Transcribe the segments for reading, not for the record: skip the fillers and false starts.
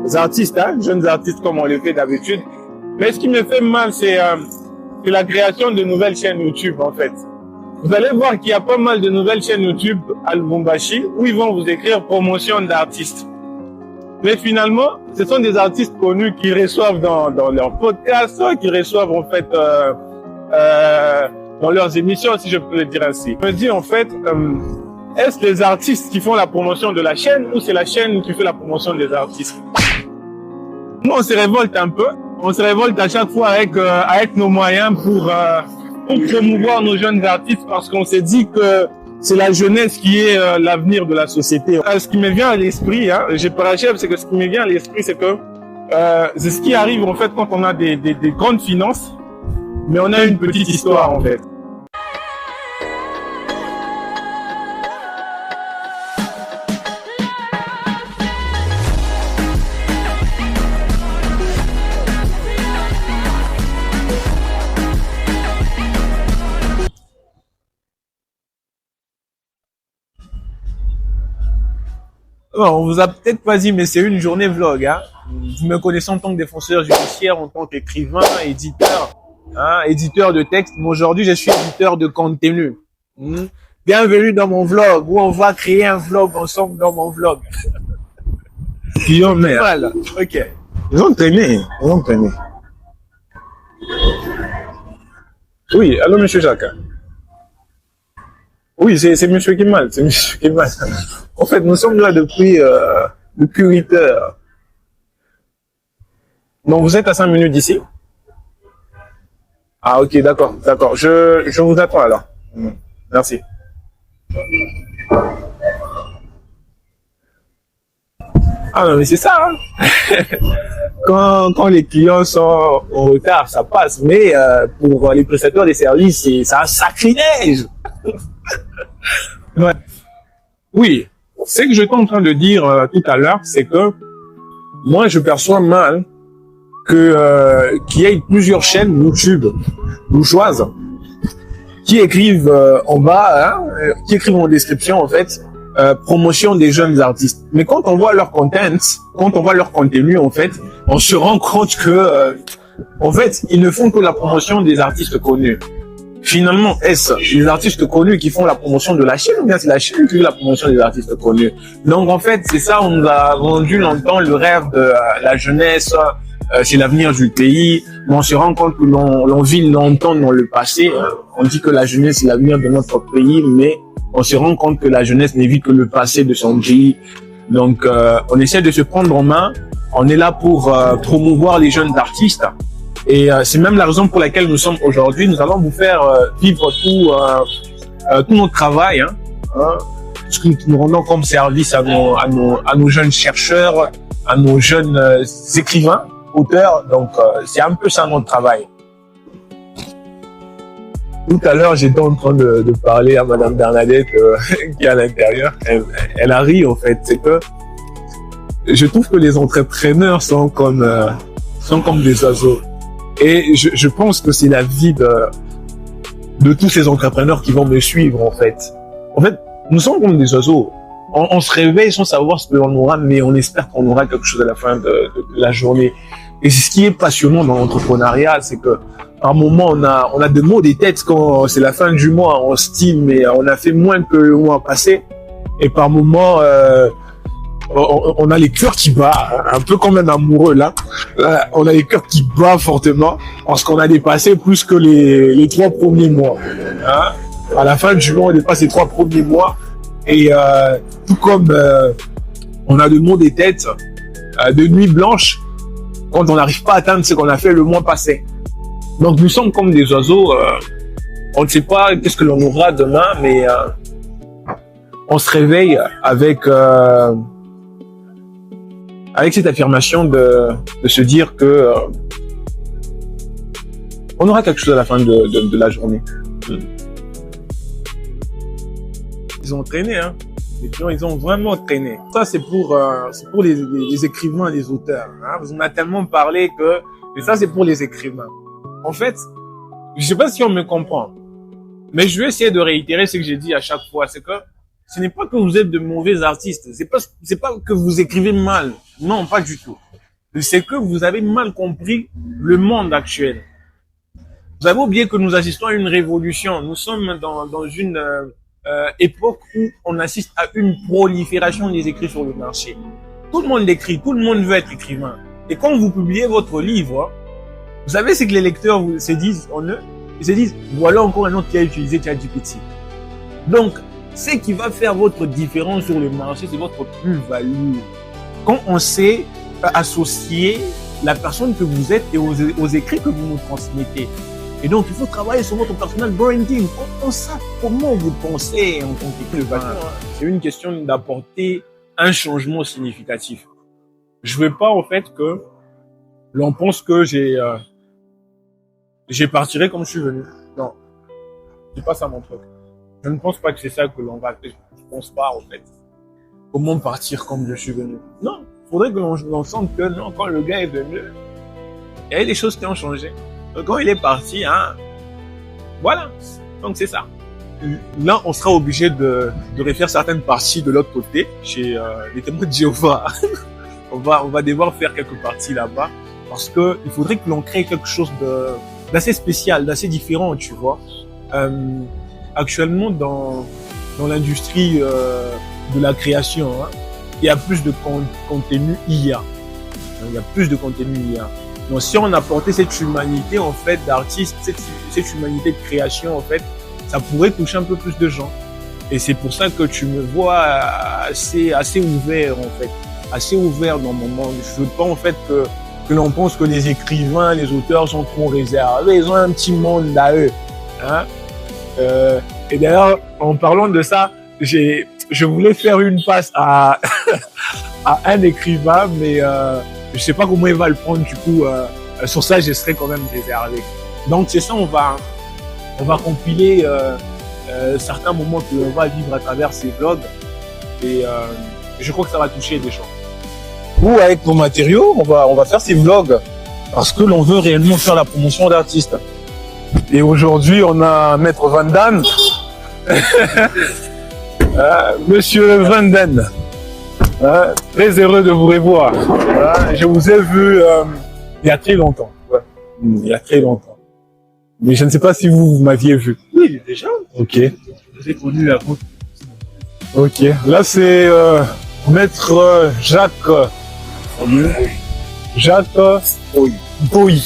Les artistes, hein, jeunes artistes comme on le fait d'habitude. Mais ce qui me fait mal, c'est la création de nouvelles chaînes YouTube, en fait. Vous allez voir qu'il y a pas mal de nouvelles chaînes YouTube à Lubumbashi où ils vont vous écrire promotion d'artistes. Mais finalement, ce sont des artistes connus qui reçoivent dans leurs podcasts, qui reçoivent en fait dans leurs émissions, si je peux le dire ainsi. Je me dis en fait, est-ce les artistes qui font la promotion de la chaîne ou c'est la chaîne qui fait la promotion des artistes? Nous, on se révolte un peu. On se révolte à chaque fois avec nos moyens pour promouvoir nos jeunes artistes parce qu'on s'est dit que c'est la jeunesse qui est l'avenir de la société. Ce qui me vient à l'esprit, hein, j'ai parachève, c'est que ce qui me vient à l'esprit, c'est que c'est ce qui arrive en fait quand on a des grandes finances, mais on a une petite histoire en fait. Bon, on vous a peut-être pas dit, mais c'est une journée vlog. Hein. Vous me connaissez en tant que défenseur judiciaire, en tant qu'écrivain, éditeur, hein, éditeur de texte. Mais aujourd'hui, je suis éditeur de contenu. Bienvenue dans mon vlog, où on va créer un vlog ensemble dans mon vlog. Voilà, ok. Ils ont traîné, ils ont traîné. Oui, allô, monsieur Jacques. Oui, c'est monsieur Kemal, c'est monsieur Kemal. En fait, nous sommes là depuis 8 heures. Donc, vous êtes à 5 minutes d'ici? Ah, ok, d'accord, d'accord. Je vous attends alors. Merci. Ah non, mais c'est ça, hein. Quand les clients sont en retard, ça passe. Mais pour les prestataires des services, c'est un sacrilège. Ouais. Oui, ce que j'étais en train de dire tout à l'heure, c'est que moi, je perçois mal qu'il y ait plusieurs chaînes YouTube louchoises qui écrivent en bas, hein, qui écrivent en description en fait, promotion des jeunes artistes. Mais quand on voit leur content, quand on voit leur contenu en fait, on se rend compte que en fait, ils ne font que la promotion des artistes connus. Finalement, est-ce les artistes connus qui font la promotion de la chaîne ou bien c'est la chaîne qui fait la promotion des artistes connus? Donc en fait, c'est ça, on nous a vendu longtemps le rêve de la jeunesse, c'est l'avenir du pays, mais on se rend compte que l'on vit longtemps dans le passé. On dit que la jeunesse c'est l'avenir de notre pays, mais on se rend compte que la jeunesse ne vit que le passé de son pays. Donc on essaie de se prendre en main, on est là pour promouvoir les jeunes artistes. Et c'est même la raison pour laquelle nous sommes aujourd'hui. Nous allons vous faire vivre tout notre travail, hein, ce que nous rendons comme service à nos jeunes chercheurs, à nos jeunes écrivains, auteurs. Donc c'est un peu ça notre travail. Tout à l'heure, j'étais en train de parler à Madame Bernadette qui est à l'intérieur. Elle a ri en fait. C'est que je trouve que les entrepreneurs sont comme des oiseaux. Et je pense que c'est la vie de tous ces entrepreneurs qui vont me suivre, en fait. En fait, nous sommes comme des oiseaux. On se réveille sans savoir ce que l'on aura, mais on espère qu'on aura quelque chose à la fin de la journée. Et ce qui est passionnant dans l'entrepreneuriat, c'est que par moment, on a de maux des têtes quand c'est la fin du mois, on estime, mais on a fait moins que le mois passé. Et par moment, on a les cœurs qui battent, un peu comme un amoureux là. On a les cœurs qui battent fortement parce qu'on a dépassé plus que les 3 premiers mois. Hein? À la fin du mois, on dépasse les 3 premiers mois. Et tout comme on a de maux des têtes, de nuits blanches, quand on n'arrive pas à atteindre ce qu'on a fait le mois passé. Donc nous sommes comme des oiseaux. On ne sait pas qu'est-ce que l'on aura demain, mais on se réveille avec cette affirmation de se dire que on aura quelque chose à la fin de la journée. Ils ont traîné, hein. Les gens, ils ont vraiment traîné. Ça, c'est pour les écrivains, les auteurs. Hein. Vous en avez tellement parlé que... Mais ça, c'est pour les écrivains. En fait, Je sais pas si on me comprend. Mais je vais essayer de réitérer ce que j'ai dit à chaque fois. C'est que ce n'est pas que vous êtes de mauvais artistes. C'est pas que vous écrivez mal. Non, pas du tout. C'est que vous avez mal compris le monde actuel. Vous avez oublié que nous assistons à une révolution. Nous sommes dans une époque où on assiste à une prolifération des écrits sur le marché. Tout le monde écrit, tout le monde veut être écrivain. Et quand vous publiez votre livre, vous savez ce que les lecteurs se disent en eux? Ils se disent, voilà encore un autre qui a utilisé ChatGPT. Donc, ce qui va faire votre différence sur le marché, c'est votre plus-value. Quand on sait associer la personne que vous êtes et aux écrits que vous nous transmettez. Et donc, il faut travailler sur votre personal branding. On sait comment vous pensez en tant qu'écrivain. C'est une question d'apporter un changement significatif. Je veux pas, en fait, que l'on pense que j'ai partirai comme je suis venu. Non. C'est pas ça mon truc. Je ne pense pas que c'est ça que l'on va faire. Je pense pas, en fait. Comment partir comme je suis venu? Non. Faudrait que l'on sente que non, quand le gars est venu, il y a des choses qui ont changé. Donc, quand il est parti, hein, voilà. Donc, c'est ça. Là, on sera obligé de refaire certaines parties de l'autre côté, chez les témoins de Jéhovah. on va devoir faire quelques parties là-bas, parce que il faudrait que l'on crée quelque chose d'assez spécial, d'assez différent, tu vois. Actuellement, dans l'industrie de la création, hein, il y a plus de contenu IA. Il y a plus de contenu IA. Donc, si on apportait cette humanité, en fait, d'artistes, cette humanité de création, en fait, ça pourrait toucher un peu plus de gens. Et c'est pour ça que tu me vois assez ouvert, en fait. Assez ouvert dans mon monde. Je veux pas, en fait, que l'on pense que les écrivains, les auteurs sont trop réservés. Ils ont un petit monde à eux. Hein? Et d'ailleurs, en parlant de ça, je voulais faire une passe à un écrivain, mais je sais pas comment il va le prendre. Du coup, sur ça, je serai quand même réservé. Donc c'est ça, on va compiler certains moments que l'on va vivre à travers ces vlogs, et je crois que ça va toucher des gens. Ou avec nos matériaux, on va faire ces vlogs parce que l'on veut réellement faire la promotion d'artistes. Et aujourd'hui, on a Maître Van Dan. Monsieur Van Dan. Très heureux de vous revoir. Je vous ai vu il y a très longtemps. Ouais. Il y a très longtemps. Mais je ne sais pas si vous m'aviez vu. Oui, déjà. Ok. J'ai connu la route. Ok. Là, c'est Maître Jacques Boy.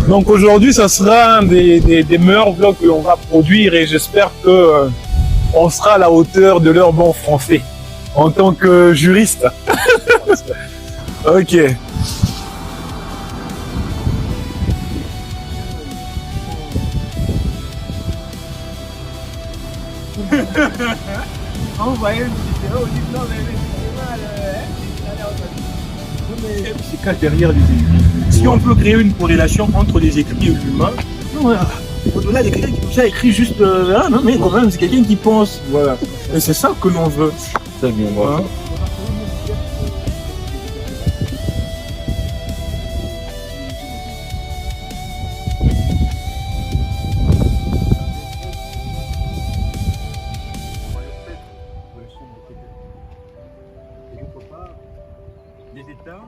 Donc aujourd'hui, ça sera un des meilleurs vlogs que l'on va produire, et j'espère que on sera à la hauteur de leur bon français en tant que juriste. Ok. On voyait une vidéo, on dit non, mais c'est cache derrière les écrits. Si on peut créer une corrélation entre les écrits et l'humain, au-delà des quelqu'un qui nous a écrit juste, non, mais quand même, c'est quelqu'un qui pense. Voilà. Et c'est ça que l'on veut. Très bien. Voilà. Les États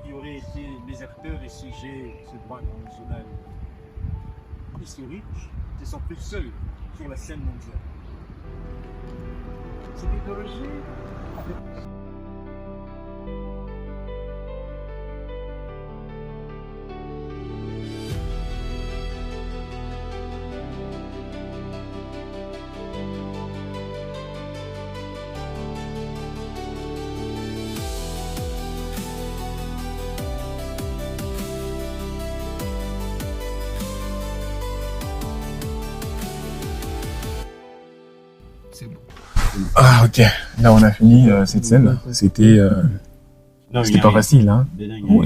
qui auraient été les acteurs et sujets de ce droit international historique se sont plus seuls sur la scène mondiale. Cette idéologie C'est bon. Ah ok, là on a fini cette scène. C'était pas facile, hein.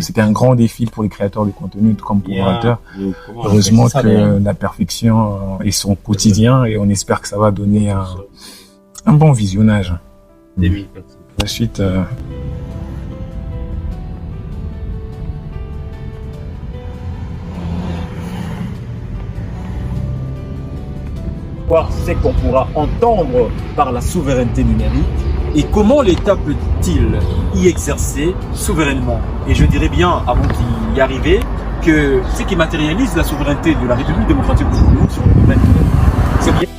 C'était un grand défi pour les créateurs de contenu comme pour orateurs. Heureusement que la perfection est son quotidien, et on espère que ça va donner un bon visionnage. La suite. quoi c'est qu'on pourra entendre par la souveraineté numérique et comment l'État peut-il y exercer souverainement. Et je dirais bien, avant d'y arriver, que ce qui matérialise la souveraineté de la République démocratique du Congo sur le domaine numérique, c'est bien